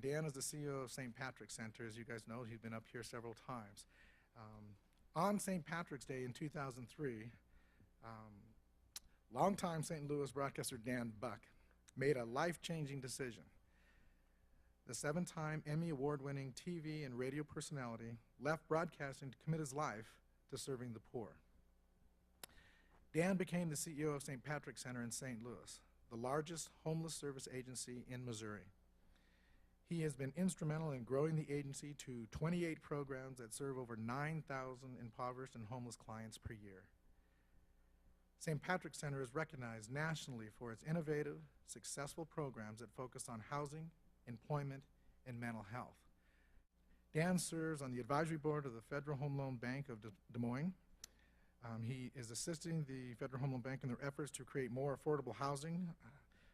And Dan is the CEO of St. Patrick's Center. As you guys know, he's been up here several times. On St. Patrick's Day in 2003, longtime St. Louis broadcaster Dan Buck made a life-changing decision. The 7-time Emmy award-winning TV and radio personality left broadcasting to commit his life to serving the poor. Dan became the CEO of St. Patrick's Center in St. Louis, the largest homeless service agency in Missouri. He has been instrumental in growing the agency to 28 programs that serve over 9,000 impoverished and homeless clients per year. St. Patrick's Center is recognized nationally for its innovative, successful programs that focus on housing, employment, and mental health. Dan serves on the advisory board of the Federal Home Loan Bank of Des Moines. He is assisting the Federal Home Loan Bank in their efforts to create more affordable housing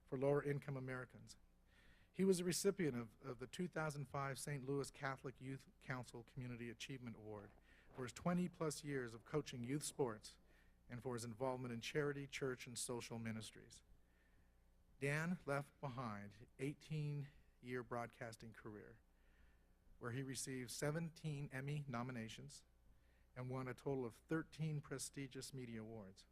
for lower-income Americans. He was a recipient of the 2005 St. Louis Catholic Youth Council Community Achievement Award for his 20-plus years of coaching youth sports and for his involvement in charity, church, and social ministries. Dan left behind an 18-year broadcasting career where he received 17 Emmy nominations and won a total of 13 prestigious media awards.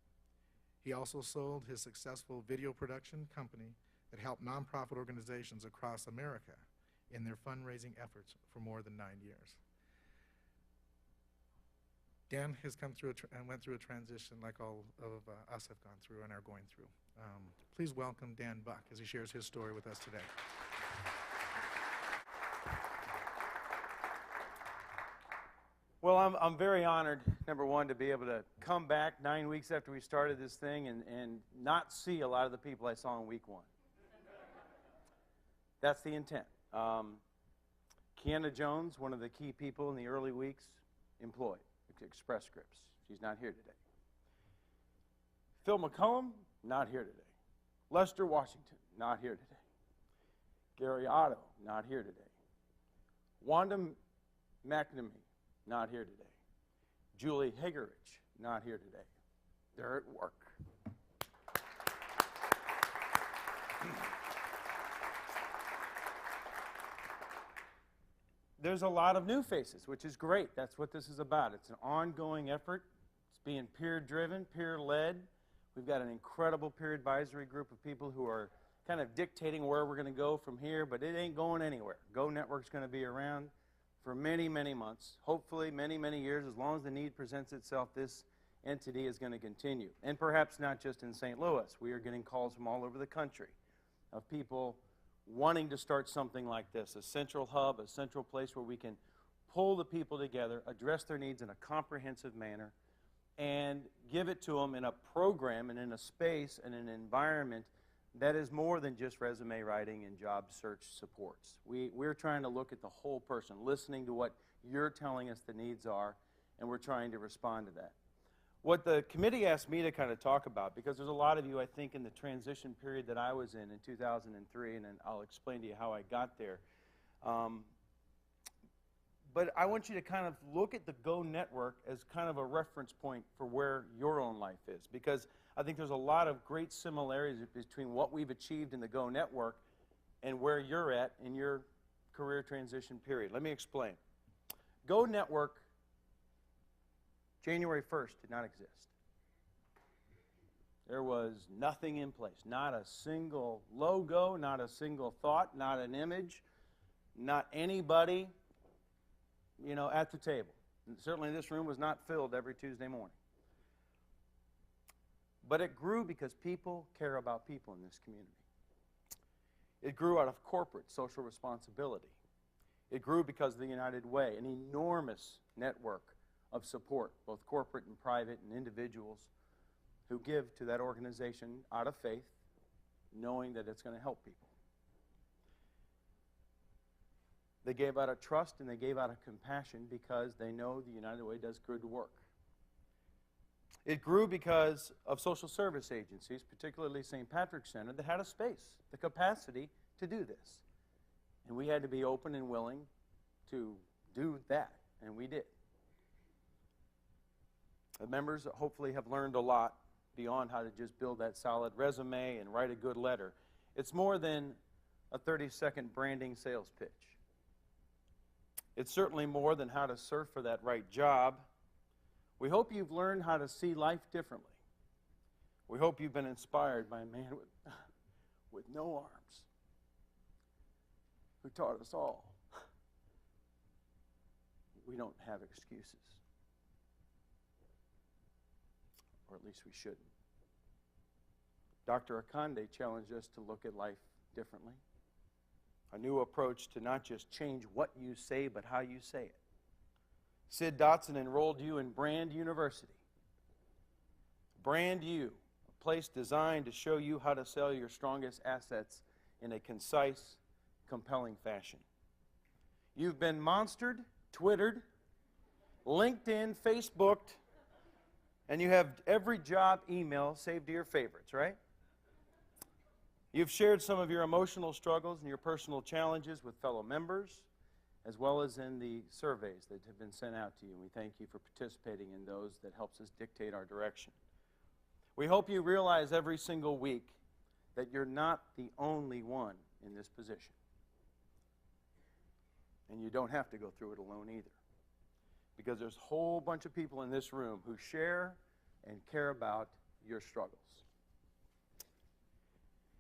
He also sold his successful video production company that helped nonprofit organizations across America in their fundraising efforts for more than 9 years. Dan has come through and went through a transition like all of us have gone through and are going through. Please welcome Dan Buck as he shares his story with us today. Well, I'm very honored, number one, to be able to come back 9 weeks after we started this thing and not see a lot of the people I saw in week 1. That's the intent. Kiana Jones, one of the key people in the early weeks, employed Express Scripts. She's not here today. Phil McCullum, not here today. Lester Washington, not here today. Gary Otto, not here today. Wanda McNamee, not here today. Julie Hagerich, not here today. They're at work. There's a lot of new faces, which is great. That's what this is about. It's an ongoing effort. It's being peer-driven, peer-led. We've got an incredible peer advisory group of people who are kind of dictating where we're going to go from here, but it ain't going anywhere. Go Network's going to be around for many, many months, hopefully many, many years. As long as the need presents itself, this entity is going to continue. And perhaps not just in St. Louis. We are getting calls from all over the country of people wanting to start something like this, a central hub, a central place where we can pull the people together, address their needs in a comprehensive manner, and give it to them in a program and in a space and an environment that is more than just resume writing and job search supports. We're trying to look at the whole person, listening to what you're telling us the needs are, and we're trying to respond to that. What the committee asked me to kind of talk about, because there's a lot of you, I think, in the transition period that I was in 2003, and then I'll explain to you how I got there. But I want you to kind of look at the Go Network as kind of a reference point for where your own life is, because I think there's a lot of great similarities between what we've achieved in the Go Network and where you're at in your career transition period. Let me explain. Go Network, January 1st, did not exist. There was nothing in place, not a single logo, not a single thought, not an image, not anybody, at the table. And certainly this room was not filled every Tuesday morning. But it grew because people care about people in this community. It grew out of corporate social responsibility. It grew because of the United Way, an enormous network of support, both corporate and private and individuals who give to that organization out of faith, knowing that it's going to help people. They gave out of trust and they gave out of compassion because they know the United Way does good work. It grew because of social service agencies, particularly St. Patrick's Center, that had a space, the capacity to do this. And we had to be open and willing to do that, and we did. The members hopefully have learned a lot beyond how to just build that solid resume and write a good letter. It's more than a 30-second branding sales pitch. It's certainly more than how to surf for that right job. We hope you've learned how to see life differently. We hope you've been inspired by a man with no arms who taught us all we don't have excuses. Or at least we shouldn't. Dr. Akande challenged us to look at life differently. A new approach to not just change what you say, but how you say it. Sid Dotson enrolled you in Brand University. Brand U, a place designed to show you how to sell your strongest assets in a concise, compelling fashion. You've been monstered, Twittered, LinkedIn, Facebooked, and you have every job email saved to your favorites, right? You've shared some of your emotional struggles and your personal challenges with fellow members, as well as in the surveys that have been sent out to you. We thank you for participating in those that helps us dictate our direction. We hope you realize every single week that you're not the only one in this position. And you don't have to go through it alone either. Because there's a whole bunch of people in this room who share and care about your struggles.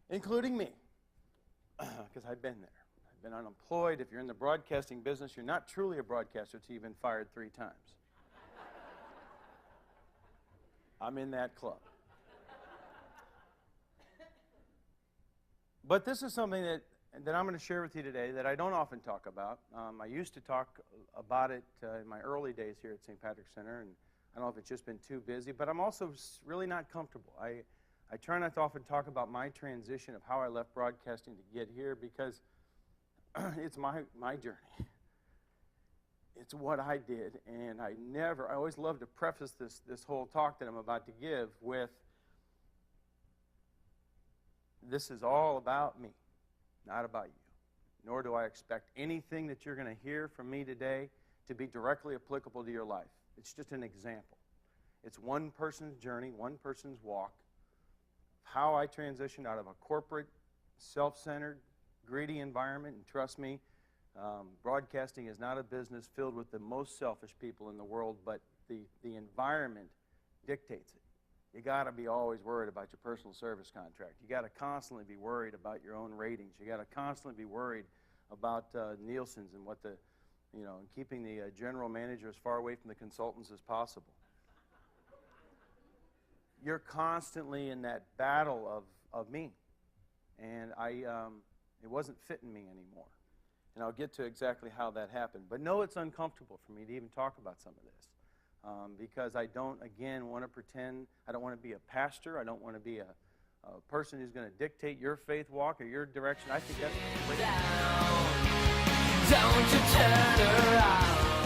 Including me, because I've been there. I've been unemployed. If you're in the broadcasting business, you're not truly a broadcaster until you've been fired 3 times. I'm in that club. But this is something that I'm going to share with you today that I don't often talk about. I used to talk about it in my early days here at St. Patrick's Center, and I don't know if it's just been too busy, but I'm also really not comfortable. I try not to often talk about my transition of how I left broadcasting to get here because it's my journey. It's what I did, and I always love to preface this whole talk that I'm about to give with, this is all about me, not about you. Nor do I expect anything that you're going to hear from me today to be directly applicable to your life. It's just an example. It's one person's journey, one person's walk, how I transitioned out of a corporate, self-centered, greedy environment. And trust me, broadcasting is not a business filled with the most selfish people in the world, but the environment dictates it. You got to be always worried about your personal service contract. You got to constantly be worried about your own ratings. You got to constantly be worried about Nielsen's and and keeping the general manager as far away from the consultants as possible. You're constantly in that battle of me, and it wasn't fitting me anymore. And I'll get to exactly how that happened. But no, it's uncomfortable for me to even talk about some of this. Because I don't, again, want to pretend. I don't want to be a pastor. I don't want to be a person who's going to dictate your faith walk or your direction. I think that's great. Don't you turn around.